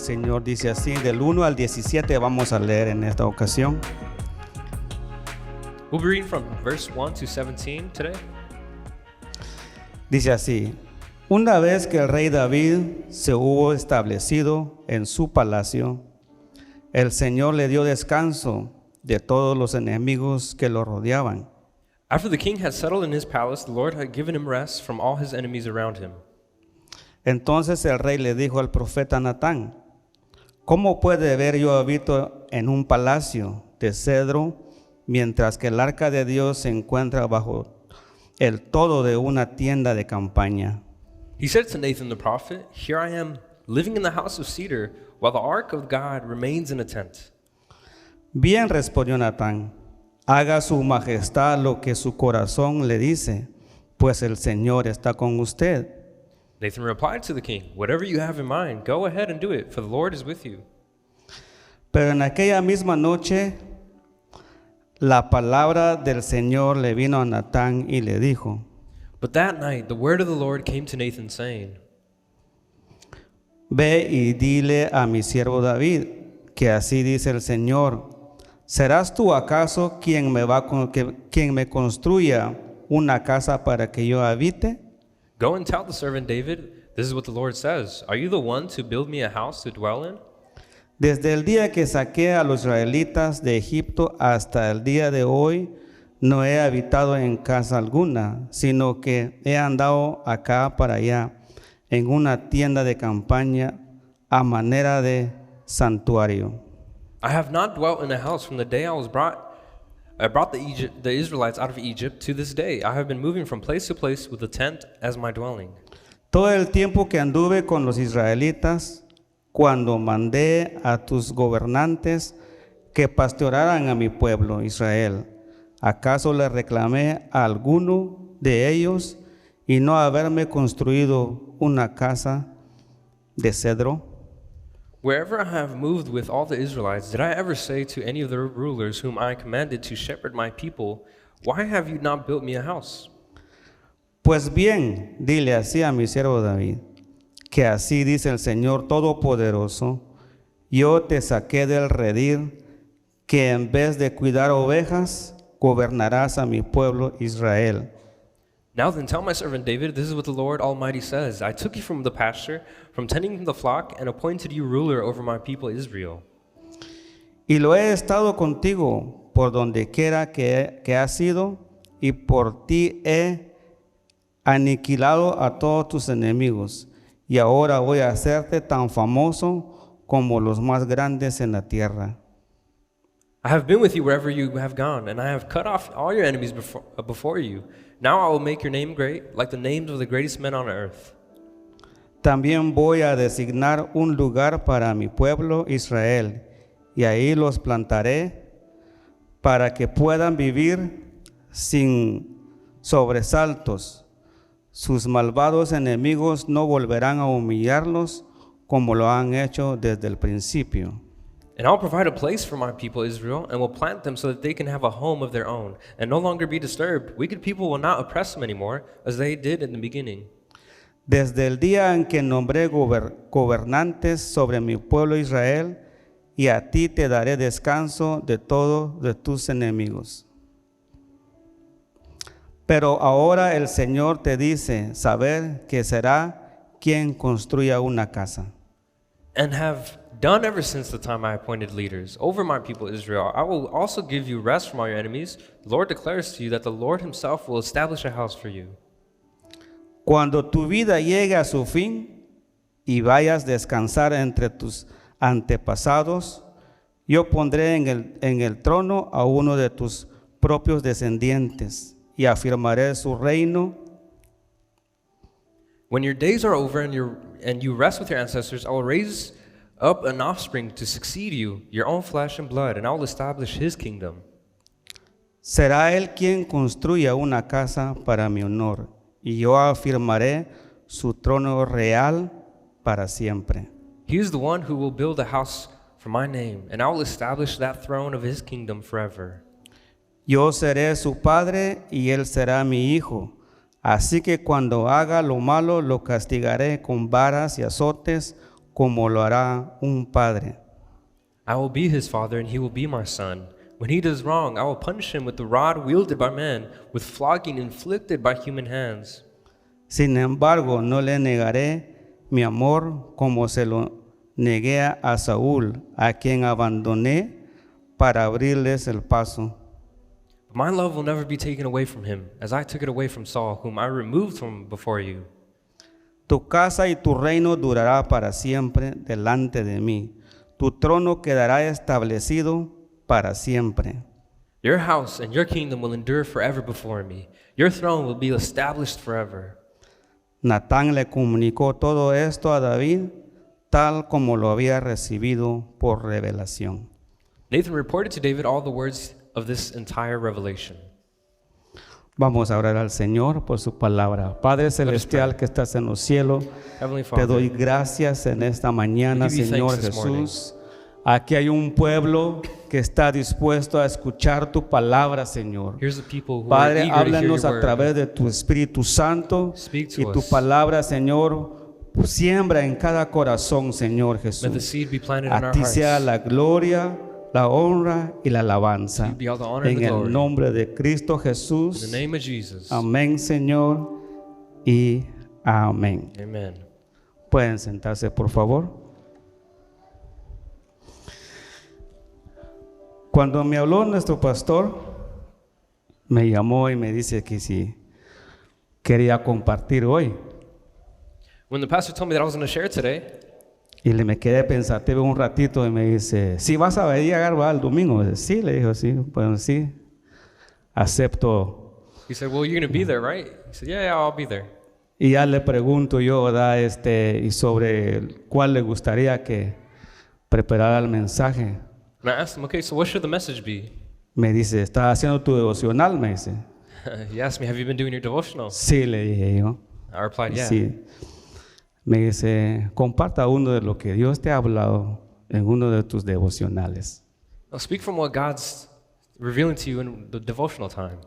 Señor dice así, del 1 al 17 vamos a leer en esta ocasión. We'll be reading from verse 1 to 17 today. Dice así: una vez que el rey David se hubo establecido en su palacio, el Señor le dio descanso de todos los enemigos que lo rodeaban. After the king had settled in his palace, the Lord had given him rest from all his enemies around him. Entonces el rey le dijo al profeta Natán: ¿cómo puede ver yo habito en un palacio de cedro, mientras que el arca de Dios se encuentra bajo el todo de una tienda de campaña? He said to Nathan the prophet, "Here I am, living in the house of cedar, while the ark of God remains in a tent." Bien, respondió Natán, haga su majestad lo que su corazón le dice, pues el Señor está con usted. Nathan replied to the king, "Whatever you have in mind, go ahead and do it, for the Lord is with you." Pero en aquella misma noche, la palabra del Señor le vino a Natán y le dijo: But that night the word of the Lord came to Nathan, saying, ve y dile a mi siervo David, que así dice el Señor: ¿serás tú acaso quien me construya una casa para que yo habite? "Go and tell the servant David, this is what the Lord says. Are you the one to build me a house to dwell in? Desde el día que saqué a los israelitas de Egipto hasta el día de hoy, no he habitado en casa alguna, sino que he andado acá para allá, en una tienda de campaña a manera de santuario. I have not dwelt in a house from the day I brought the Israelites out of Egypt to this day. I have been moving from place to place with a tent as my dwelling. Todo el tiempo que anduve con los israelitas, cuando mandé a tus gobernantes que pastorearan a mi pueblo Israel, ¿acaso le reclamé a alguno de ellos y no haberme construido una casa de cedro? Wherever I have moved with all the Israelites, did I ever say to any of the rulers whom I commanded to shepherd my people, why have you not built me a house? Pues bien, dile así a mi siervo David, que así dice el Señor Todopoderoso: yo te saqué del redil, que en vez de cuidar ovejas, gobernarás a mi pueblo Israel. Now then tell my servant David, this is what the Lord Almighty says. I took you from the pasture, from tending the flock, and appointed you ruler over my people Israel. Y lo he estado contigo por donde quiera que has ido, y por ti he aniquilado a todos tus enemigos, y ahora voy a hacerte tan famoso como los más grandes en la tierra. I have been with you wherever you have gone, and I have cut off all your enemies before you. Now I will make your name great, like the names of the greatest men on earth. También voy a designar un lugar para mi pueblo Israel, y ahí los plantaré para que puedan vivir sin sobresaltos. Sus malvados enemigos no volverán a humillarlos como lo han hecho desde el principio. And I'll provide a place for my people Israel, and will plant them so that they can have a home of their own, and no longer be disturbed. Wicked people will not oppress them anymore, as they did in the beginning. Desde el día en que nombré gobernantes sobre mi pueblo Israel, y a ti te daré descanso de todos de tus enemigos. Pero ahora el Señor te dice saber que será quien construya una casa. And have done ever since the time I appointed leaders over my people Israel. I will also give you rest from all your enemies. The Lord declares to you that the Lord himself will establish a house for you. Cuando tu vida llegue a su fin y vayas a descansar entre tus antepasados, yo pondré en el trono a uno de tus propios descendientes y afirmaré su reino. When your days are over and you rest with your ancestors, I will raise up an offspring to succeed you, your own flesh and blood, and I will establish his kingdom. Será él quien construya una casa para mi honor, y yo afirmaré su trono real para siempre. He is the one who will build a house for my name, and I will establish that throne of his kingdom forever. Yo seré su padre y él será mi hijo. Así que cuando haga lo malo, lo castigaré con varas y azotes, como lo hará un padre. I will be his father, and he will be my son. When he does wrong, I will punish him with the rod wielded by men, with flogging inflicted by human hands. Sin embargo, no le negaré mi amor como se lo negué a Saúl, a quien abandoné para abrirles el paso. My love will never be taken away from him, as I took it away from Saul, whom I removed from before you. Tu casa y tu reino durará para siempre delante de mí. Tu trono quedará establecido para siempre. Your house and your kingdom will endure forever before me. Your throne will be established forever. Natán le comunicó todo esto a David, tal como lo había recibido por revelación. Nathan reported to David all the words of this entire revelation. Vamos a orar al Señor por su palabra. Padre celestial que estás en los cielos, Heavenly te Father, doy gracias en esta mañana, We give you Señor thanks this Jesús. Aquí hay un pueblo que está dispuesto a escuchar tu palabra, Señor. here's the people who are Padre, eager to hear your háblanos a word. través de tu Espíritu Santo Speak to y tu us. palabra, Señor, siembra en cada corazón, Señor Let the Jesús. seed be planted in A our ti hearts. sea la gloria, la honra y la alabanza. To you be all the honor and En the el glory. nombre de Cristo In Jesús. the name of Jesus. Amén, Señor, y amén. Amen. Pueden sentarse, por favor. Cuando me habló nuestro pastor, me llamó y me dice que si quería compartir hoy. When the pastor told me that I was going to share today, Y me quedé pensativo un ratito y me dice, ¿sí vas a llegar el domingo? Sí, le dijo, sí, pues sí, acepto. he said, "Well, you're going to be there, right?" He said, "Yeah, I'll be there." Y ya le pregunto yo, ¿verdad? Y sobre cuál le gustaría que preparara el mensaje. And I asked him, "Okay, so what should the message be?" Me dice, ¿estás haciendo tu devocional? Me dice. He asked me, "Have you been doing your devotional?" Sí, le dije yo. I replied, "Yeah." Sí. Me dice, comparta uno de lo que Dios te ha hablado en uno de tus devocionales. Now speak from what God's revealing to you in the devotional time.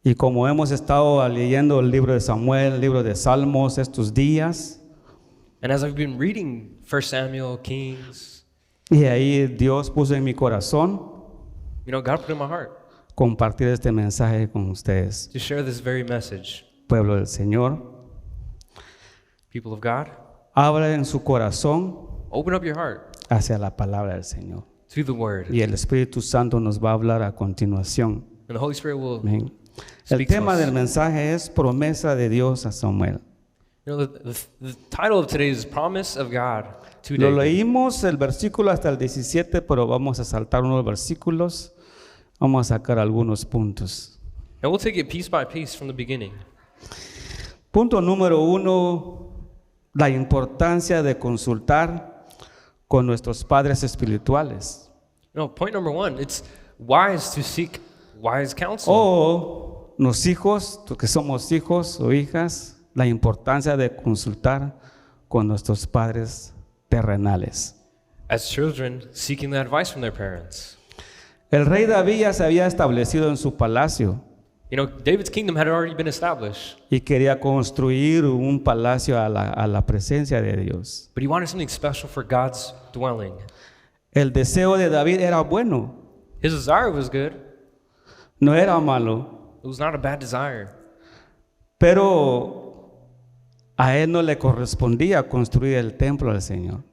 Y como hemos estado leyendo el libro de Samuel, el libro de Salmos estos días, And as I've been reading 1 Samuel, Kings, y ahí Dios puso en mi corazón you know, God put in my heart compartir este mensaje con ustedes, to share this very message. pueblo del Señor. People of God, Abra en su corazón open up your heart hacia la palabra del Señor. to the Word. Y el Espíritu Santo nos va a hablar a continuación. And the Holy Spirit will Amén. El speak to tema us. del mensaje es promesa de Dios a Samuel. You know, the title of today is Promise of God to Lo David. leímos el versículo hasta el 17, pero vamos a saltar unos versículos. Vamos a sacar algunos puntos. And we'll take it piece by piece from the beginning. Punto número 1, la importancia de consultar con nuestros padres espirituales. No, point number 1, it's wise to seek wise counsel. O los hijos, tú que somos hijos o hijas, la importancia de consultar con nuestros padres terrenales. As children, seeking the advice from their parents. El rey David ya se había establecido en su palacio You know, David's kingdom had already been established, y quería construir un palacio a la presencia de Dios. but he wanted something special for God's dwelling. El deseo de David era bueno, His desire was good. no era malo, It was not a bad desire. pero a él no le correspondía construir el templo al Señor.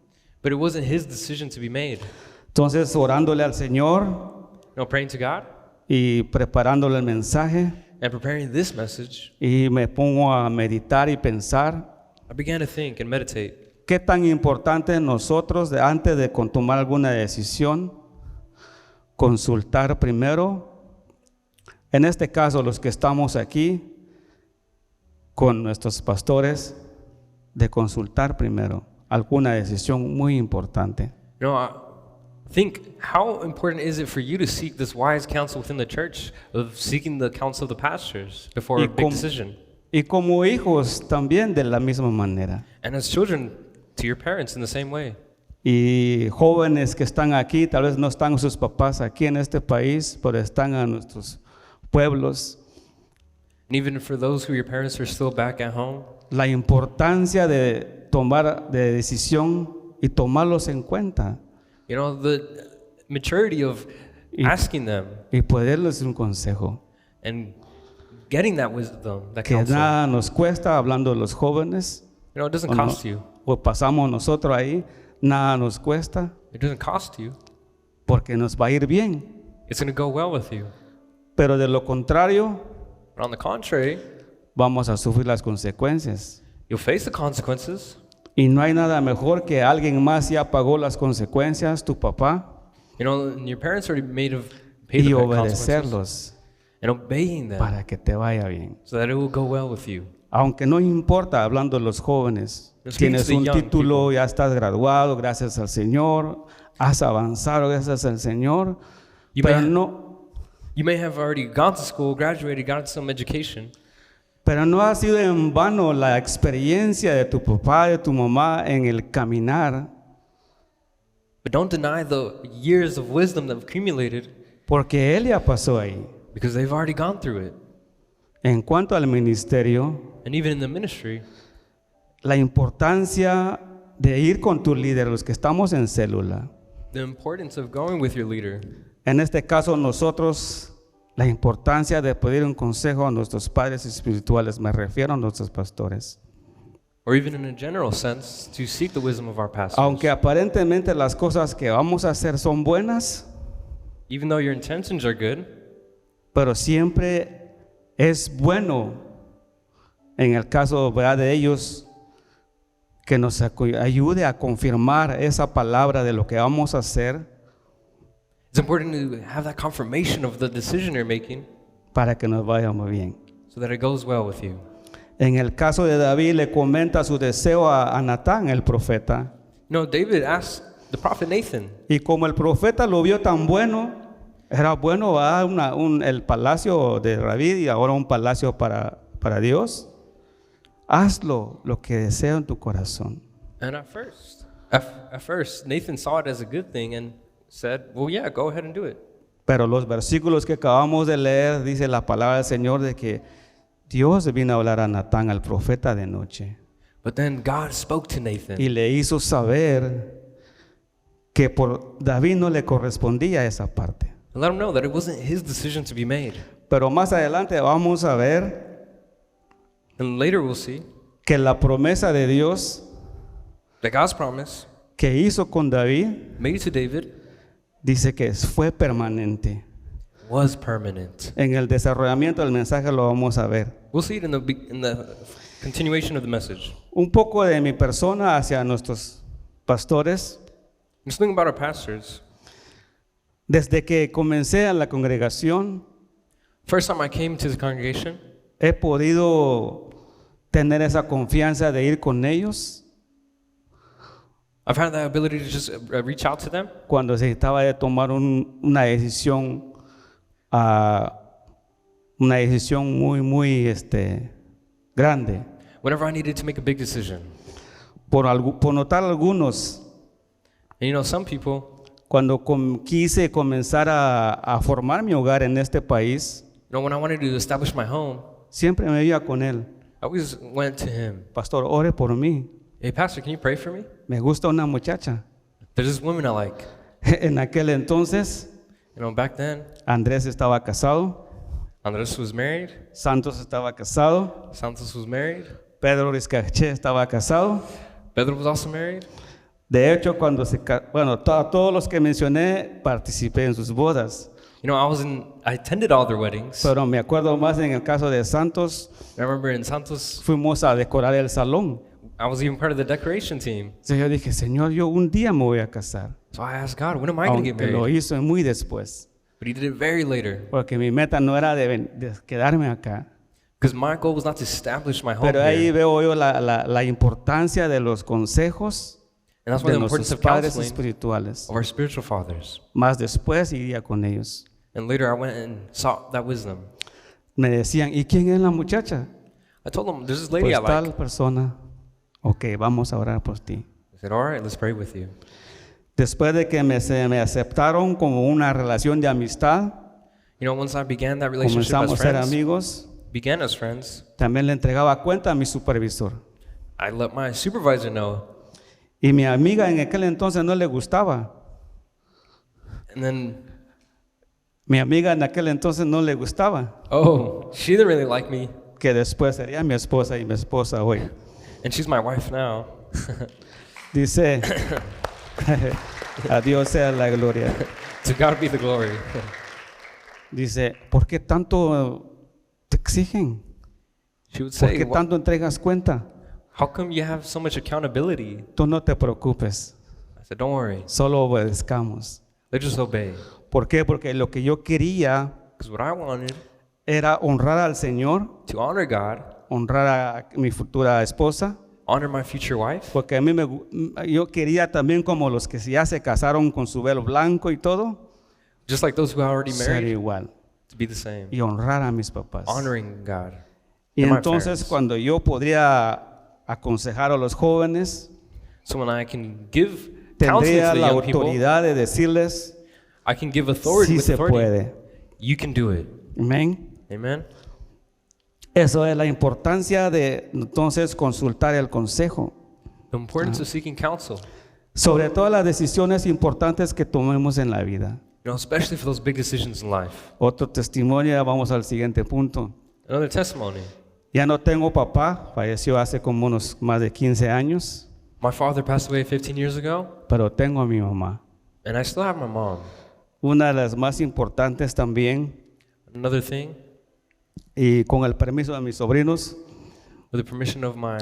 But it wasn't his decision to be made. Entonces, orándole al Señor You know, praying to God y preparándole el mensaje, and preparing this message, y me pongo a meditar y pensar I began to think and meditate. qué tan importante es nosotros, antes de tomar alguna decisión, consultar primero, en este caso los que estamos aquí, con nuestros pastores, de consultar primero alguna decisión muy importante. You know, think how important is it for you to seek this wise counsel within the church of seeking the counsel of the pastors before a big decision? Y como hijos también de la misma manera. And as children, to your parents in the same way. Y jóvenes que están aquí, tal vez no están sus papás aquí en este país, pero están en nuestros pueblos. And even for those who your parents are still back at home, La importancia de tomar de decisión y tomarlos en cuenta You know, the maturity of asking them y poderles un consejo. and getting that wisdom, that Que counsel. nada nos cuesta, hablando de los jóvenes, You know, it doesn't o, no- cost you. o pasamos nosotros ahí, nada nos cuesta It doesn't cost you. porque nos va a ir bien. It's going to go well with you. Pero de lo contrario, But on the contrary, vamos a sufrir las consecuencias. you'll face the consequences. Y no hay nada mejor que alguien más ya pagó las consecuencias, tu papá, You know, and your parents already paid y the consequences. obedecerlos And obeying them para que te vaya bien. so that it will go well with you. Aunque no importa, hablando de los jóvenes, Speaking tienes to the un young título, people. ya estás graduado, gracias al Señor, has avanzado, gracias al Señor, You pero You may have already gone to school, graduated, got some education, no ha sido en vano la experiencia de tu papá, de tu mamá en el caminar, but don't deny the years of wisdom that have accumulated porque él ya pasó ahí. because they've already gone through it. En cuanto al ministerio, And even in the ministry, la importancia de ir con tu líder, los que estamos en célula. the importance of going with your leader. En este caso nosotros, la importancia de pedir un consejo a nuestros padres espirituales, me refiero a nuestros pastores. Or even in a general sense, to seek the wisdom of our pastors. Aunque aparentemente las cosas que vamos a hacer son buenas, Even though your intentions are good, pero siempre es bueno, en el caso, ¿verdad?, de ellos, que nos ayude a confirmar esa palabra de lo que vamos a hacer it's important to have that confirmation of the decision you're making para que nos vaya muy bien. so that it goes well with you. En el caso de David, le comenta su deseo a Natán, el profeta. No, David asked the prophet Nathan, Y como el profeta lo vio tan bueno, era bueno, ¿verdad?, el palacio de David y ahora un palacio para Dios. Hazlo lo que deseo en tu corazón. and at first, Nathan saw it as a good thing and said, well, yeah, go ahead and do it. Pero los versículos que acabamos de leer, dice la palabra del Señor de que Dios vino a hablar a Natán, al profeta, de noche. But then God spoke to Nathan Y le hizo saber que por David no le correspondía esa parte. and let him know that it wasn't his decision to be made. Pero más adelante vamos a ver And later we'll see que la promesa de Dios that God's promise que hizo con David, made to David dice que fue permanente. was permanent. En el desarrollamiento del mensaje lo vamos a ver. We'll see it in the continuation of the message. Un poco de mi persona hacia nuestros pastores. Just thinking about our pastors. Desde que comencé a la congregación, First time I came to the congregation, he podido tener esa confianza de ir con ellos I've had the ability to just reach out to them cuando se necesitaba de tomar una decisión, muy grande. whenever I needed to make a big decision. Por notar algunos, And you know, some people, cuando quise comenzar a formar mi hogar en este país, you know, when I wanted to establish my home, siempre me iba con él. I always went to him. Pastor, ore por mí. Hey, pastor, can you pray for me? Me gusta una muchacha. There's this woman I like. En aquel entonces, You know, back then, Andrés estaba casado, Andres was married, Santos estaba casado, Santos was married, Pedro Rizcaché estaba casado. Pedro was also married. De hecho, cuando todos los que mencioné, participé en sus bodas. You know, I attended all their weddings. Pero me acuerdo más en el caso de Santos, I remember in Santos, fuimos a decorar el salón. I was even part of the decoration team. Entonces yo dije, Señor, yo un día me voy a casar. So I asked God, when am I going to get Aunque lo married? hizo muy después. But he did it very later. Porque mi meta no era de quedarme acá. Because my goal was not to establish my home Pero ahí here. veo yo la importancia de los consejos And that's why de the importance nuestros of padres counseling espirituales. of our spiritual fathers. Más después iría con ellos. And later I went and sought that wisdom. Me decían, ¿y quién es la muchacha? I told them, there's this lady Pues I tal like. persona. Ok, vamos a orar por ti. I said, all right, let's pray with you. Después de que me aceptaron como una relación de amistad, You know, once I began that relationship comenzamos a as ser friends, amigos, began as friends, también le entregaba cuenta a mi supervisor. I let my supervisor know. Y mi amiga en aquel entonces no le gustaba. And then, Mi amiga en aquel entonces no le gustaba. oh, she didn't really like me. Que después sería mi esposa y mi esposa hoy. And she's my wife now. Dice, a Dios sea la gloria. To God be the glory. Dice, ¿por qué tanto te exigen? She would ¿Por say, qué tanto entregas cuenta? how come you have so much accountability? Tú no te preocupes, I said, don't worry. solo obedezcamos. Let's just obey. ¿Por qué? Porque lo que yo quería Because what I wanted, era honrar al Señor, to honor God, honrar a mi futura esposa, honor my future wife. porque a mí yo quería también como los que ya se casaron con su velo blanco y todo, Just like those who are already ser married, igual to be the same. y honrar a mis papás. Honoring God. Y and my entonces parents. cuando yo podría aconsejar a los jóvenes, So when I can give counseling tendría to the la young people, autoridad de decirles, I can give authority sí with se authority. puede. You can do it. Amén. Amen. Eso es la importancia de entonces consultar el consejo, The importance of seeking counsel, sobre todas las decisiones importantes que tomemos en la vida. especially for those big decisions in life. Otro testimonio, ya vamos al siguiente punto. Another testimony. Ya no tengo papá, falleció hace como unos más de 15 años, My father passed away 15 years ago, pero tengo a mi mamá. and I still have my mom. Una de las más importantes también, Another thing, y con el permiso de mis sobrinos, with the permission of my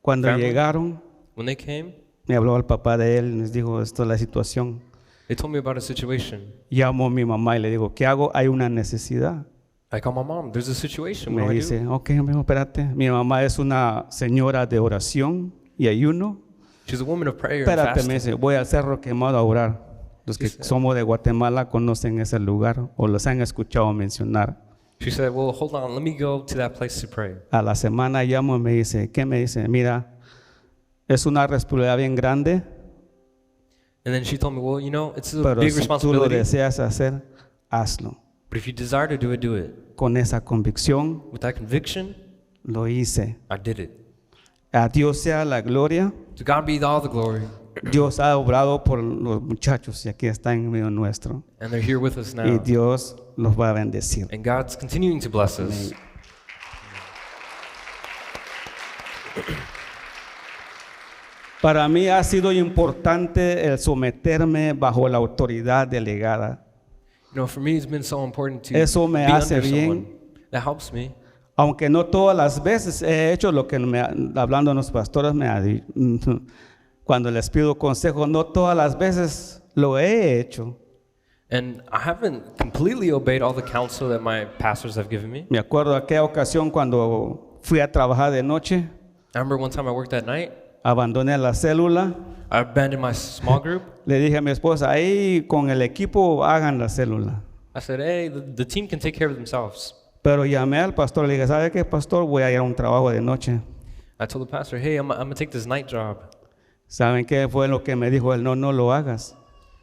cuando family, llegaron, when they came, me habló el papá de él y les dijo, esto es la situación. they told me about a situation. Llamo a mi mamá y le digo, ¿qué hago? Hay una necesidad. I call my mom. There's a situation. What Me do I do? dice, ok, amigo, espérate. Mi mamá es una señora de oración y ayuno. She's a woman of prayer and Espérate, fasting. me dice, voy al Cerro Quemado a orar. Los que Dice- somos de Guatemala conocen ese lugar o los han escuchado mencionar. She said, well, hold on. Let me go to that place to pray. A la semana llamo y me dice, ¿qué me dice? Mira, es una responsabilidad bien grande, And then she told me, well, it's a pero big si tú lo responsibility. deseas hacer, hazlo. But if you desire to do it, do it. Con esa convicción With that conviction, lo hice. I did it. A Dios sea la gloria. To God be all the glory. Dios ha obrado por los muchachos y aquí están en medio nuestro. And they're here with us Y now. Dios los va a bendecir. And God's continuing to bless us. Para mí ha sido importante el someterme bajo la autoridad delegada. For me, it's been so important to Eso me be hace under bien. someone. That helps me. Aunque no todas las veces he hecho lo que hablando a los pastores me ha dicho. Cuando les pido consejo, no todas las veces lo he hecho. And I haven't completely obeyed all the counsel that my pastors have given me. Me acuerdo de aquella ocasión cuando fui a trabajar de noche, I remember one time I worked at night. abandoné la célula, I abandoned my small group. le dije a mi esposa, ahí con el equipo hagan la célula. I said, hey, the team can take care of themselves. Pero llamé al pastor, le dije, ¿sabe qué, pastor? Voy a ir a un trabajo de noche. I told the pastor, hey, I'm going to take this night job. ¿Saben qué fue lo que me dijo él? No, no lo hagas.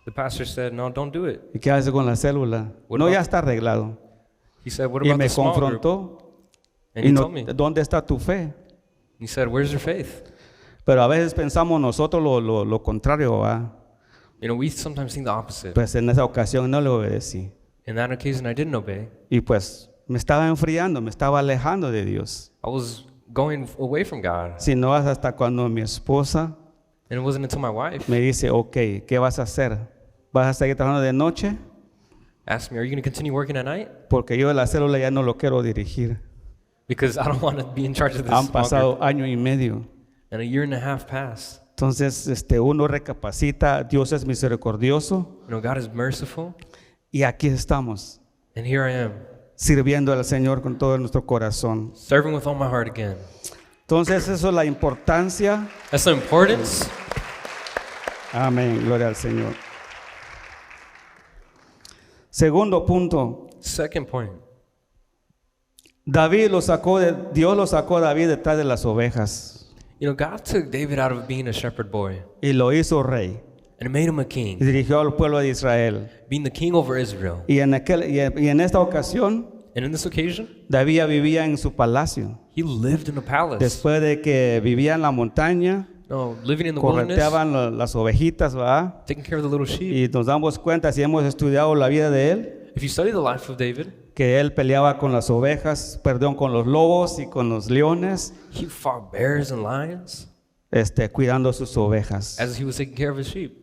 The pastor said, no, don't do it. ¿Y qué haces con la célula? What No, about- ya está arreglado. He said, what Y about me the small group? confrontó. And Y he no, told me. ¿dónde está tu fe? He said, where's your faith? Pero a veces pensamos nosotros lo contrario, ¿va? We sometimes think the opposite. Pues en esa ocasión no le obedecí. In that occasion, I didn't obey. Y pues me estaba enfriando, me estaba alejando de Dios. I was going away from God. Si no es hasta cuando mi esposa And it wasn't until my wife me dice, ok, ¿qué vas a hacer? ¿Vas a seguir trabajando de noche? asked me, are you going to continue working at night? Porque yo de la célula ya no lo quiero dirigir. Because I don't want to be in charge of this Han small pasado group. año y medio. And a year and a half passed. Entonces uno recapacita, Dios es misericordioso God is merciful. y aquí estamos, And here I am, sirviendo al Señor con todo nuestro corazón. serving with all my heart again. Entonces eso es la importancia. That's the importance. Amén, gloria al Señor. Segundo punto, Second point. Dios lo sacó a David detrás de las ovejas God took David out of being a shepherd boy y lo hizo rey and made him a y king, dirigió al pueblo de Israel. being the king over Israel. Y en esta ocasión, And in this occasion, David vivía en su palacio. he lived in a palace. Después de que vivía en la montaña, No, living in the wilderness, correteaban las ovejitas, ¿verdad? taking care of the little sheep. Y nos damos cuenta, si hemos estudiado la vida de él, If you study the life of David, que él peleaba con las ovejas, perdón, con los lobos y con los leones, he fought bears and lions cuidando sus ovejas. as he was taking care of his sheep.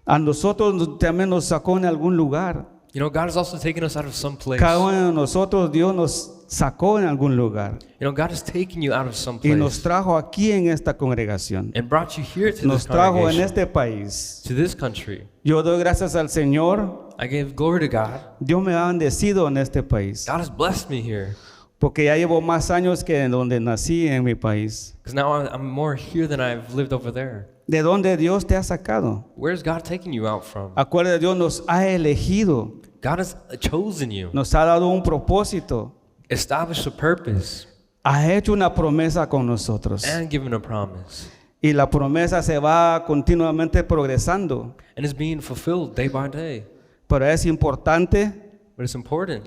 A nosotros también nos sacó en algún lugar. You know, God has also taken us out of some place. Cada uno de nosotros, Dios nos sacó en algún lugar You know, God has taken you out of some y nos place trajo aquí en esta congregación. and brought you here to Nos this trajo en congregation, este país. to this country. Yo doy gracias al Señor. I give glory to God. Dios me ha bendecido en este país, God has blessed me here porque ya llevo más años que en donde nací en mi país. because now I'm more here than I've lived over there. ¿De dónde Dios te ha sacado? Where's God taking you out from? Acuérdate, Dios nos ha elegido, God has chosen you, nos ha dado un propósito, established a purpose, ha hecho una promesa con nosotros. and given a promise. Y la promesa se va continuamente progresando. And it's being fulfilled day by day. Pero es importante But it's important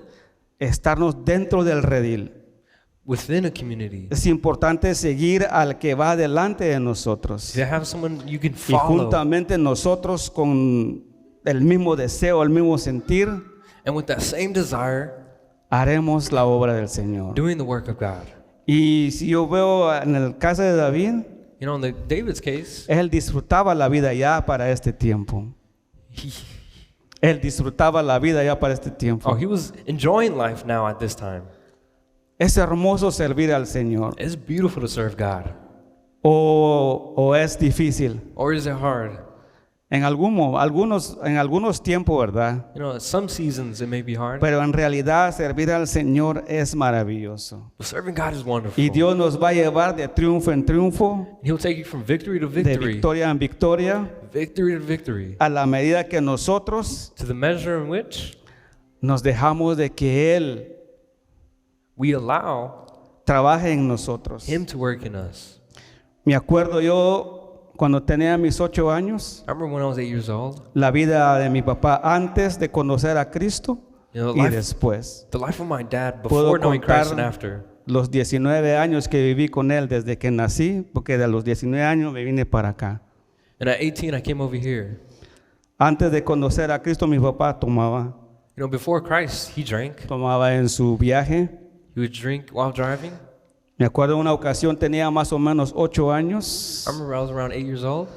estarnos dentro del redil. within a community Es importante seguir al que va delante de nosotros. to have someone you can Y follow. juntamente nosotros con el mismo deseo, el mismo sentir, And with that same desire, haremos la obra del Señor. doing the work of God. Y si yo veo en el caso de David, You know, in David's case, él disfrutaba la vida ya para este tiempo. he Él disfrutaba la vida ya para este tiempo. he was enjoying life now at this time. Es hermoso servir al Señor. It's beautiful to serve God. O es difícil. Or is it hard? En algunos tiempos, ¿verdad? You know, some seasons it may be hard, Pero en realidad servir al Señor es maravilloso. but serving God is wonderful. Y Dios nos va a llevar de triunfo en triunfo, He'll take you from victory to de victory, victoria en victoria, victory to victory, a la medida que nosotros to the measure in which nos dejamos de que Él we allow trabaje en nosotros. Him to work in us. Me acuerdo yo cuando tenía mis 8 años, I remember when I was 8 years old, la vida de mi papá antes de conocer a Cristo you know, y después. the life of my dad Puedo before knowing Christ and contar after. los 19 años que viví con Él desde que nací, porque de los 19 años me vine para acá. And at 18, I came over here. Antes de conocer a Cristo, mi papá tomaba You know, before Christ, he drank. en su viaje. He would drink while driving. Me acuerdo una ocasión, tenía más o menos 8 años. I remember I was around 8 years old.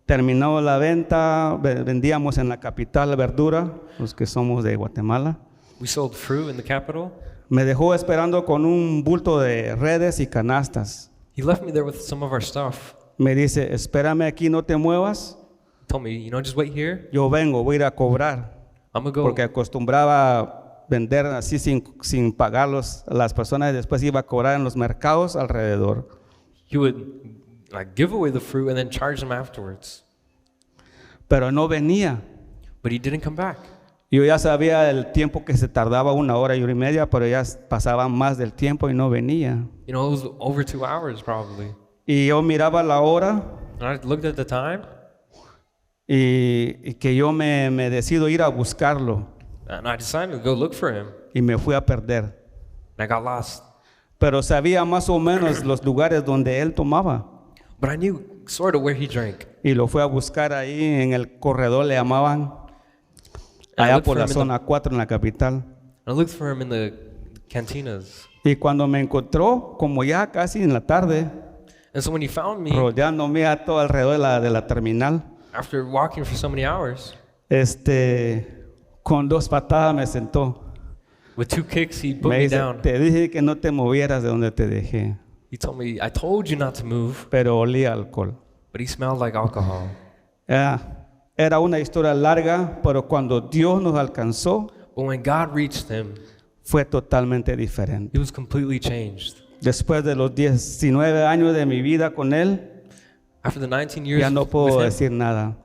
Terminó la venta, vendíamos en la capital verdura, los que somos de Guatemala. We sold fruit in the capital. Me dejó esperando con un bulto de redes y canastas. He left me there with some of our stuff. Me dice, espérame aquí, no te muevas. He told me, you know, just wait here. Yo vengo, voy a ir a cobrar. I'm going to go. Porque acostumbraba vender así sin pagarlos a las personas y después iba a cobrar en los mercados alrededor. He would like give away the fruit and then charge them afterwards. Pero no venía. But he didn't come back. Yo ya sabía el tiempo que se tardaba, 1 hora y 1:30, pero ya pasaba más del tiempo y no venía. You know, it was over 2 hours probably. Y yo miraba la hora And I looked at the time y que yo me decido ir a buscarlo and I decided to go look for him. y me fui a perder. And I got lost. Pero sabía más o menos los lugares donde él tomaba But I knew sort of where he drank. y lo fui a buscar ahí en el corredor, le llamaban, And I allá looked por for la him in zona 4 en la capital. I looked for him in the cantinas. Y cuando me encontró, como ya casi en la tarde, And so when he found me, rodeándome a todo alrededor de la terminal, after walking for so many hours, con 2 patadas me sentó. with 2 kicks, he put Me me dice, down. te dije que no te movieras de donde te dejé, He told me, I told you not to move, pero olía alcohol. but he smelled like alcohol. Era una historia larga, pero cuando Dios nos alcanzó, But when God reached him, fue totalmente diferente. he was completely changed. Después de los 19 años de mi vida con Él, After the 19 years ya no with puedo him, decir nada.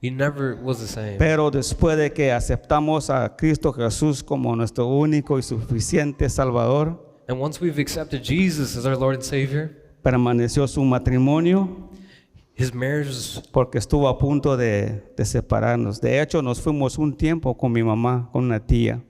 he never was the same. Pero después de que aceptamos a Cristo Jesús como nuestro único y suficiente Salvador, And once we've accepted Jesus as our Lord and Savior, permaneció su matrimonio his marriage was, porque estuvo a punto de separarnos. De hecho, nos fuimos un tiempo con mi mamá, con una tía.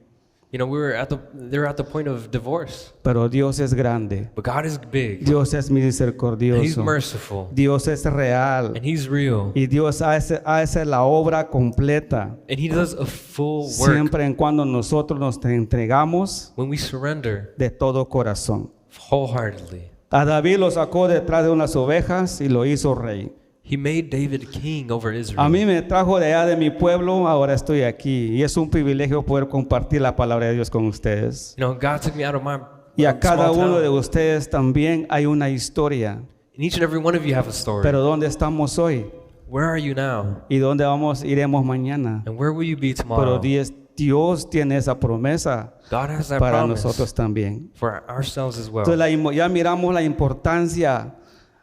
You know, they were at the point of divorce. pero Dios es grande, But God is big. Dios es And He's misericordioso, merciful. Dios es real And He's real. y Dios hace la obra completa And He does a full work siempre en cuando nosotros nos entregamos when we surrender de todo corazón. wholeheartedly. A David lo sacó detrás de unas ovejas y lo hizo rey. He made David king over A Israel. mí me trajo de allá de mi pueblo, ahora estoy aquí y es un privilegio poder compartir la palabra de Dios con ustedes. You know, God took me out of my Y a cada small uno de town. ustedes también hay una historia. And each and every one of you have a story. Pero ¿dónde estamos hoy? Where are you now? ¿Y dónde iremos mañana? And where will you be Pero tomorrow? Dios tiene esa promesa God has that para promise nosotros también. for ourselves as well. Entonces ya miramos la importancia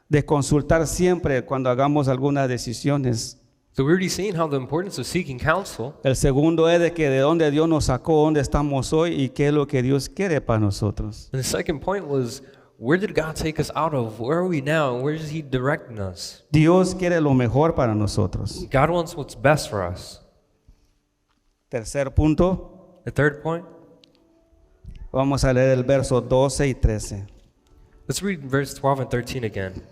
de consultar siempre cuando hagamos algunas decisiones. So we're already seeing how the importance of seeking counsel. El segundo es de que de dónde Dios nos sacó, dónde estamos hoy y qué es lo que Dios quiere para nosotros. And the second point was, where did God take us out of? Where are we now? And where is He directing us? Dios quiere lo mejor para nosotros. God wants what's best for us. Tercer punto, The third point, vamos a leer el verso 12 y 13. let's read verse 12 and 13 again.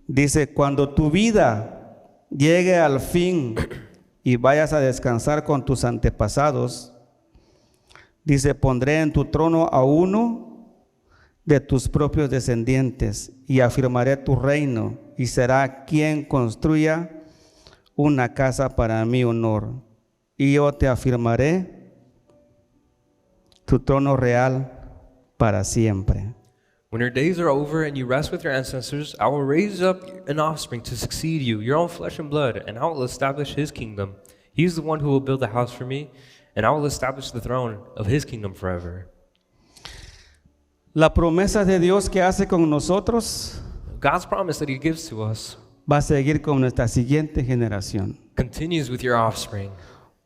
Dice, cuando tu vida llegue al fin y vayas a descansar con tus antepasados, dice, pondré en tu trono a uno de tus propios descendientes y afirmaré tu reino y será quien construya una casa para mi honor. Y yo te afirmaré tu trono real para siempre. When your days are over and you rest with your ancestors, I will raise up an offspring to succeed you, your own flesh and blood, and I will establish His kingdom. He is the one who will build the house for me, and I will establish the throne of His kingdom forever. La promesa de Dios que hace con nosotros God's promise that He gives to us va a seguir con nuestra siguiente generación. continues with your offspring.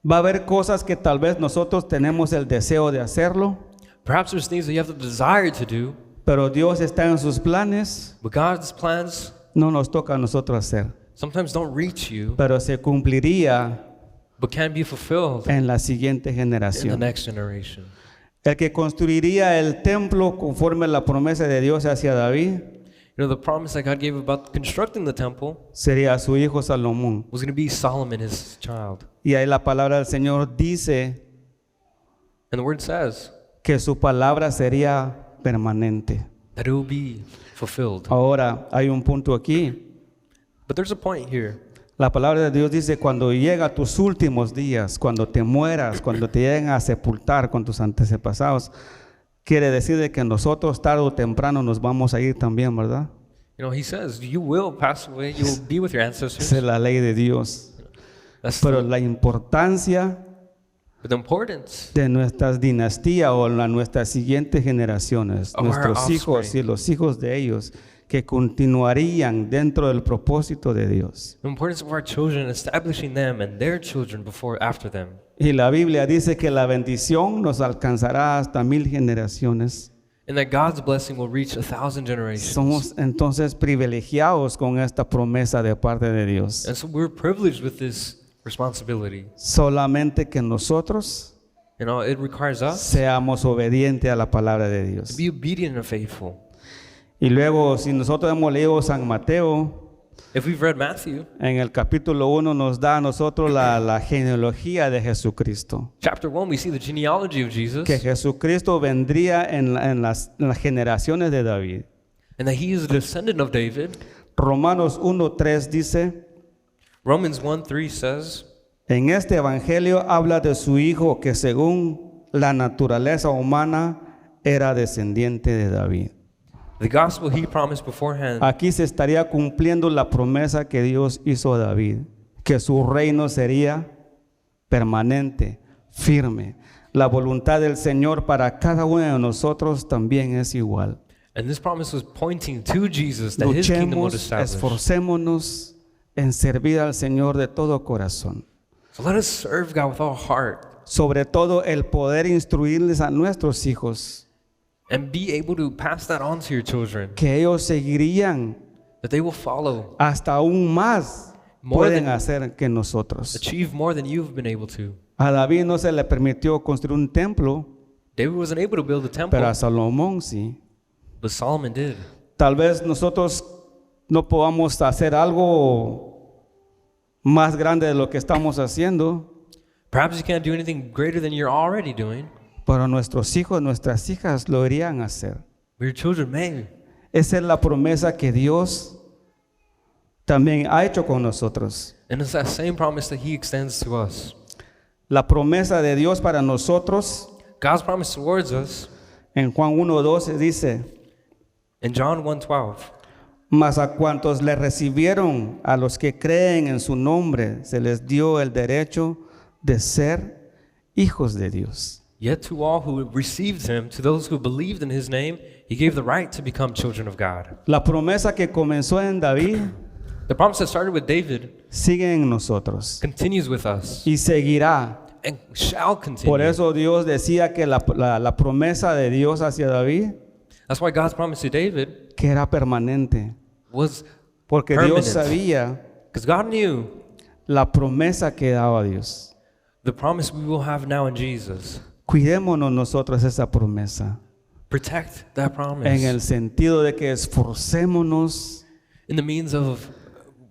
Va a haber cosas que tal vez nosotros tenemos el deseo de hacerlo, Perhaps there's things that you have the desire to do, pero Dios está en sus planes, but God's plans no nos toca a nosotros hacer, sometimes don't reach you, pero se cumpliría but can be fulfilled en la siguiente in the generación. next generation. El que construiría el templo conforme a la promesa de Dios hacia David You know, the promise that God gave about constructing the temple sería su hijo Salomón. was going to be Solomon, his child. Y ahí la palabra del Señor dice And the word says que su palabra sería permanente. that it will be fulfilled. Ahora, hay un punto aquí. But there's a point here. La palabra de Dios dice, cuando llega tus últimos días, cuando te mueras, cuando te lleguen a sepultar con tus antepasados, quiere decir de que nosotros tarde o temprano nos vamos a ir también, ¿verdad? You know, He says, you will pass away, you will be with your ancestors. Esa es la ley de Dios. That's Pero la importancia the importance de nuestras dinastías o nuestras siguientes generaciones, Of our nuestros hijos offspring. y los hijos de ellos, que continuarían dentro del propósito de Dios. the importance of our children, establishing them and their children after them. Y la Biblia dice que la bendición nos alcanzará hasta 1000 generaciones. And that God's blessing will reach 1,000 generations. Somos entonces privilegiados con esta promesa de parte de Dios. And so we're privileged with this responsibility. Solamente que nosotros You know, it requires us seamos obedientes a la palabra de to Dios. be obedient and faithful. Y luego, si nosotros hemos leído San Mateo, If we've read Matthew, en el capítulo 1 nos da a nosotros la genealogía de Jesucristo. chapter 1, we see the genealogy of Jesus, Que Jesucristo vendría en las generaciones de David. and that He is a descendant of David. Romanos 1:3 dice, Romans 1:3 says, en este evangelio habla de su hijo que según la naturaleza humana era descendiente de David. the gospel He promised beforehand. Aquí se estaría cumpliendo la promesa que Dios hizo a David, que su reino sería permanente, firme. La voluntad del Señor para cada uno de nosotros también es igual. And this promise was pointing to Jesus, that His kingdom would Luchemos, establish. esforcémonos en servir al Señor de todo corazón. So let us serve God with all heart Sobre todo el poder instruirles a nuestros hijos and be able to pass that on to your children, que ellos seguirían that they will follow, hasta aún más More pueden than- hacer que nosotros. achieve more than you've been able to. A David no se le permitió construir un templo, David wasn't able to build a temple, pero a Salomón sí. but Solomon did. Tal vez nosotros no podamos hacer algo más grande de lo que estamos haciendo, Perhaps you can't do anything greater than you're already doing, pero nuestros hijos, nuestras hijas lo irían a hacer. but your children may. Esa es la promesa que Dios también ha hecho con nosotros. And it's that same promise that he extends to us. La promesa de Dios para nosotros God's promise towards us en Juan 1:12 dice: in John 1:12, mas a cuantos le recibieron, a los que creen en su nombre, se les dio el derecho de ser hijos de Dios. yet to all who received him, to those who believed in his name, he gave the right to become children of God. La promesa que comenzó en David The promise that started with David sigue en nosotros continues with us y seguirá. and shall continue. Por eso Dios decía que la promesa de Dios hacia David That's why God's promise to David que era permanente, was porque permanent. Dios sabía Because God knew la promesa que daba Dios. the promise we will have now in Jesus. Cuidémonos nosotros esa promesa, Protect that promise en el sentido de que esforcémonos in the means of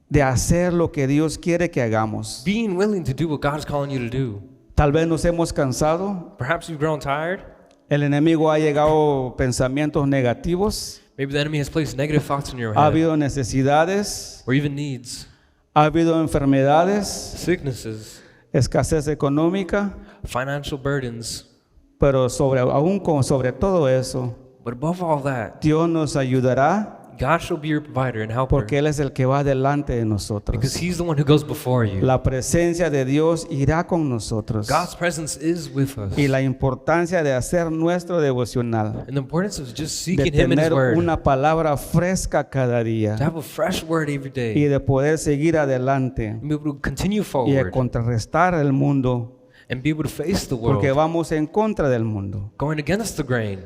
de hacer lo que Dios quiere que hagamos. being willing to do what God is calling you to do. Tal vez nos hemos cansado, Perhaps you've grown tired. el enemigo ha llegado pensamientos negativos, Maybe the enemy has placed negative thoughts in your ha head habido necesidades, or even needs, ha habido enfermedades, sicknesses, escasez económica, financial burdens. pero sobre todo eso, But above all that, Dios nos ayudará God shall be your provider and helper porque Él es el que va delante de because nosotros. he's the one who goes before you. La presencia de Dios irá con nosotros. God's presence is with us. Y la importancia de hacer nuestro devocional, And the importance of just de seeking him in his tener word. una palabra fresca cada día To have a fresh word every y day. de poder seguir adelante And be able to continue y de forward. contrarrestar el mundo, And be able to face the porque world. vamos en contra del mundo. Going against the grain.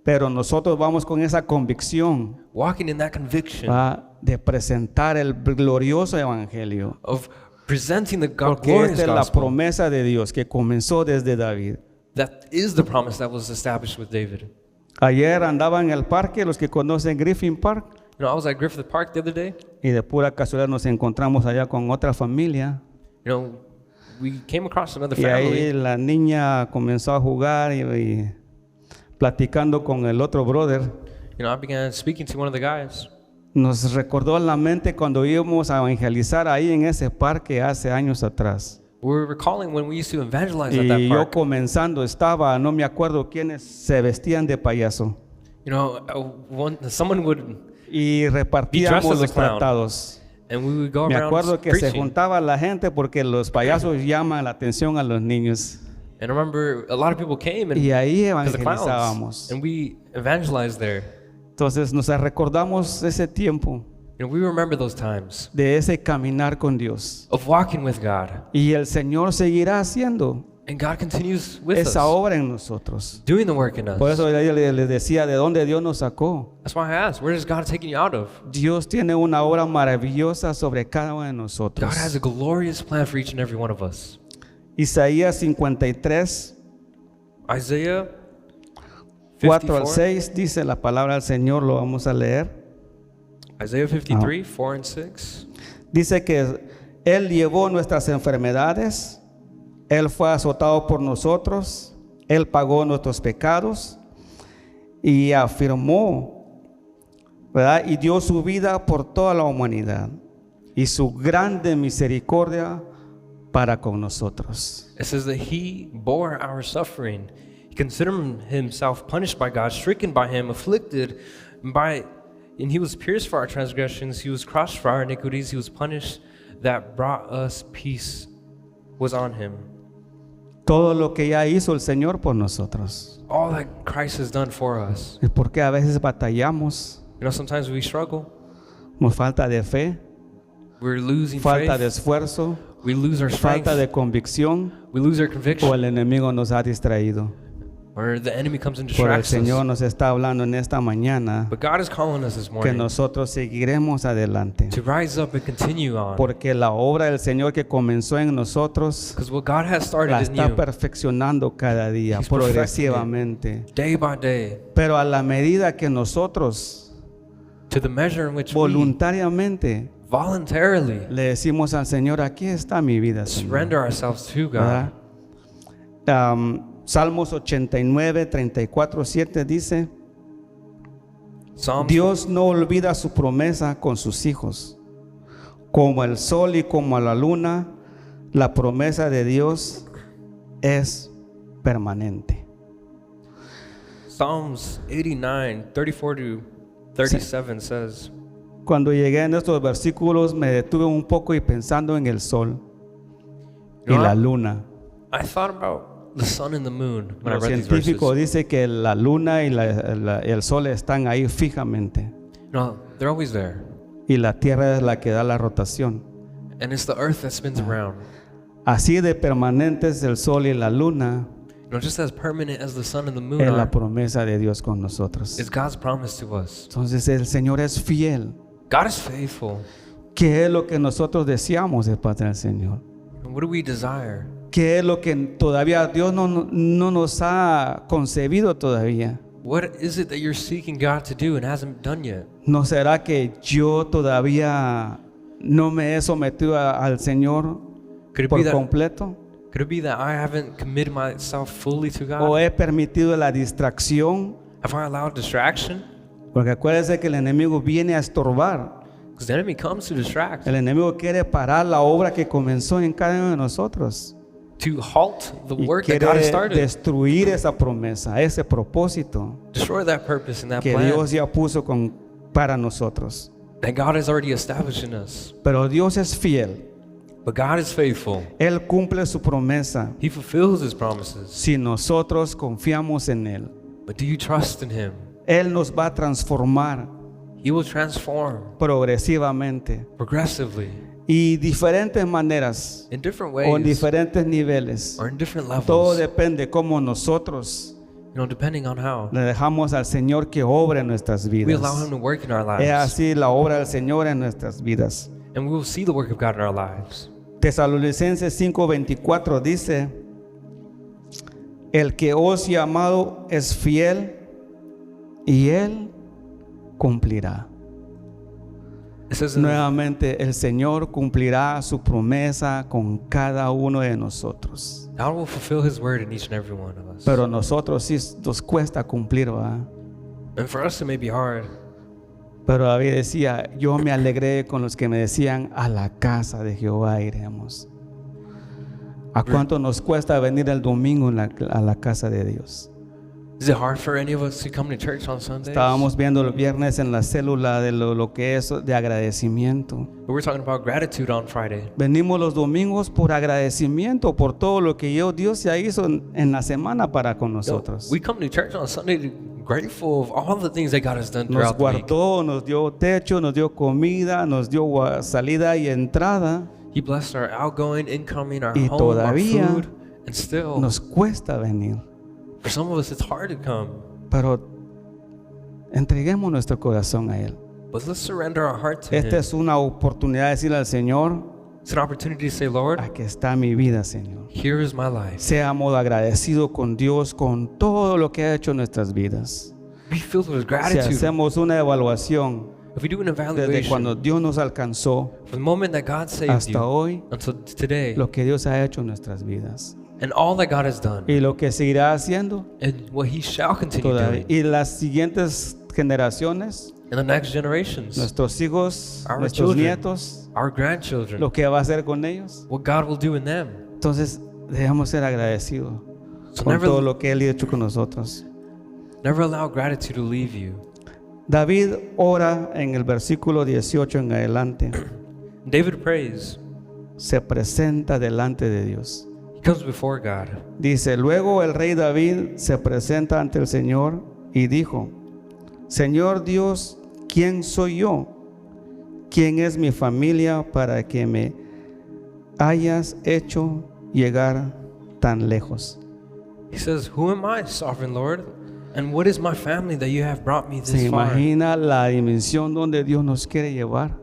Pero nosotros vamos con esa convicción Walking in that conviction de presentar el glorioso evangelio, of presenting the porque glorious esta es la gospel. promesa de Dios que comenzó desde David. That is the promise that was established with David. Ayer andaba en el parque, los que conocen Griffin Park, You know, I was at Griffith Park the other day. y de pura casualidad nos encontramos allá con otra familia. You know, we came across another Y ahí family. la niña comenzó a jugar y platicando con el otro brother. You know, I began speaking to one of the guys. Nos recordó en la mente cuando íbamos a evangelizar ahí en ese parque hace años atrás. We were recalling when we used to evangelize at that Y yo park. comenzando estaba, no me acuerdo quiénes se vestían de payaso. You know, someone would, Y Be dressed repartíamos as a los clown. tratados. and we would go Me around acuerdo que se preaching. juntaba la gente porque los payasos llaman la atención a los niños. And I remember a lot of people came and Y ahí because the clowns, evangelizábamos. and we evangelized there. Entonces nos recordamos ese tiempo You know, we remember those times de ese caminar con Dios. of walking with God, Y el Señor seguirá haciendo and God continues with esa us, obra en nosotros. doing the work in us. Por eso yo les decía de dónde Dios nos sacó. That's why I asked, where is God taking you out of? Dios tiene una obra maravillosa sobre cada uno de God nosotros. has a glorious plan for each and every one of us. Isaías 53, Isaiah 4 al 54, 6 dice la palabra del Señor, lo vamos a leer. Isaiah 53, 4 and 6. Dice que Él llevó nuestras enfermedades, Él fue azotado por nosotros, Él pagó nuestros pecados y afirmó, ¿verdad? Y dio su vida por toda la humanidad y su grande misericordia para con nosotros. It says that he bore our suffering. He considered himself punished by God, stricken by him, afflicted and he was pierced for our transgressions, he was crushed for our iniquities, he was punished that brought us peace was on him. Todo lo que ya hizo el Señor por nosotros. All that Christ has done for us. Es porque a veces batallamos, You know, sometimes we struggle. por falta de fe, We're losing falta de faith. esfuerzo, We lose our strength. falta de convicción, We lose our o conviction. el enemigo nos ha distraído. or the enemy comes and Pero el distracts Señor us. nos está hablando en esta mañana But God is calling us this que morning nosotros seguiremos adelante. to rise up and continue on. Porque la obra del Señor que comenzó en nosotros Because what God has started la in está you, perfeccionando cada día, He's perfecting it. progresivamente. day by day, Pero a la medida que nosotros to the measure in which we voluntariamente voluntarily le decimos al Señor, aquí está mi vida, Señor. surrender ourselves to God. ¿Verdad? Salmos 89, 34, 7 dice, Psalms Dios no olvida su promesa con sus hijos. Como el sol y como la luna, la promesa de Dios es permanente. Psalms 89, 34 to 37 says, Cuando llegué en estos versículos me detuve un poco y pensando en el sol y No. la luna. I thought about the sun and the moon when I Los read these científicos verses. dicen que la luna y el sol están ahí fijamente No, they're always there. y la tierra es la que da la rotación. And it's the earth that spins around. Así de permanentes el sol y la luna You know, just as permanent as the sun and the moon es are, la promesa de Dios con nosotros. is God's promise to us. Entonces el Señor es fiel. God is faithful. ¿Qué es lo que nosotros deseamos de parte del Señor? And what do we desire? ¿Qué es lo que todavía Dios no nos ha concebido todavía? What is it that you're seeking God to do and hasn't done yet? ¿No será que yo todavía no me he sometido al Señor Could it por be that, completo? could it be that I haven't committed myself fully to God? ¿O he permitido la distracción? Have I allowed distraction? Porque acuérdense que el enemigo viene a estorbar. Because the enemy comes to distract, El enemigo quiere parar la obra que comenzó en cada uno de nosotros. to halt the Y work that quiere God has started, destruir esa promesa, ese propósito destroy that purpose and that que plan Dios ya puso para nosotros. that God has already established in us. Pero Dios es fiel. But God is faithful. Él cumple su promesa He fulfills His promises. si nosotros confiamos en Él. But do you trust in Him? Él nos va a transformar He will transform progresivamente progressively y diferentes maneras in different o en ways diferentes niveles. or in different Todo levels, depende cómo nosotros depending on how le dejamos al Señor que obre en nuestras we vidas. allow Him to work in our Es lives. así la obra del Señor en nuestras vidas. And we will see the work of God in our lives. Tesalonicenses 5:24 dice, el que os llamado es fiel y Él cumplirá. It says in Nuevamente el Señor cumplirá su promesa con cada uno de nosotros. God will fulfill His word in each and every one of us. Pero nosotros sí nos cuesta cumplir, ¿verdad? And for us it may be hard. Pero David decía, yo me alegré con los que me decían, a la casa de Jehová iremos. ¿A cuánto nos cuesta venir el domingo a la casa de Dios? Is it hard for any of us to come to church on Sundays? Estábamos viendo el viernes en la célula de lo que es de agradecimiento. But we're talking about gratitude on Friday. Venimos los domingos por agradecimiento por todo lo que Dios ya hizo en la semana para con nosotros. We come to church on Sunday to grateful of all the things that God has done Nos throughout the week. guardó, nos dio techo, nos dio comida, nos dio salida y entrada. He blessed our outgoing, incoming, our Y home, todavía our food, and still, Nos cuesta venir. for some of us, it's hard to come. Pero entreguemos nuestro corazón a Él. But let's surrender our heart to Esta Him. es una oportunidad de decirle al Señor, It's an opportunity to say, Lord, aquí está mi vida, Señor. here is my life. Seamos agradecidos con Dios con todo lo que ha hecho en nuestras vidas. Be filled with Si gratitude. hacemos una evaluación If we do an desde evaluation cuando Dios nos alcanzó from the moment that God saved hasta you hoy, until today, lo que Dios ha hecho en nuestras vidas and all that God has done, y lo que seguirá haciendo and what He shall continue todavía. doing Y las siguientes generaciones, in the next generations, nuestros hijos, Our nuestros children. nietos, our grandchildren, lo que va a hacer con ellos. what God will do in them. Entonces, debemos ser agradecidos So con never- todo lo que Él ha hecho con nosotros. Never allow gratitude to leave you. David ora en el versículo 18 en adelante, David prays. se presenta delante de Dios. He comes before God. Dice, luego el rey David se presenta ante el Señor y dijo, Señor Dios, ¿quién soy yo? ¿Quién es mi familia para que me hayas hecho llegar tan lejos? He says, "Who am I, sovereign Lord? And what is my family that you have brought me ¿Se this far?" imagina la dimensión donde Dios nos quiere llevar?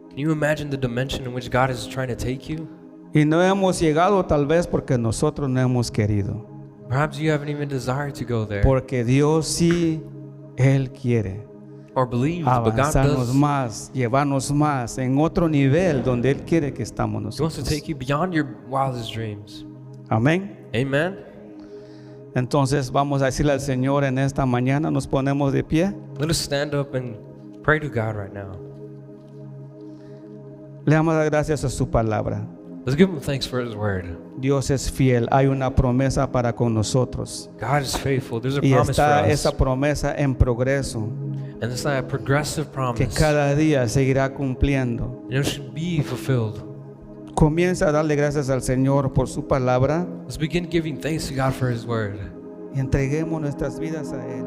Can you imagine the dimension in which God is trying to take you? Y no hemos llegado tal vez porque nosotros no hemos querido. Perhaps you haven't even desired to go there Porque Dios sí, Él quiere or believed, but God avanzarnos does. más, llevarnos más en otro nivel donde Él quiere que estamos He wants to nosotros. take you beyond your wildest dreams. Amén. Amen. Entonces vamos a decirle al Señor en esta mañana, nos ponemos de pie. Let us stand up and pray to God right now. Le damos las gracias a su palabra. Let's give him thanks for his word. Dios es fiel, hay una promesa para con nosotros. God is faithful. There's a Y promise for está us. esa promesa en progreso, And it's a progressive que promise. cada día seguirá cumpliendo. And it should be fulfilled. Comienza a darle gracias al Señor por su palabra Let's begin giving thanks to God for his word. y entreguemos nuestras vidas a Él.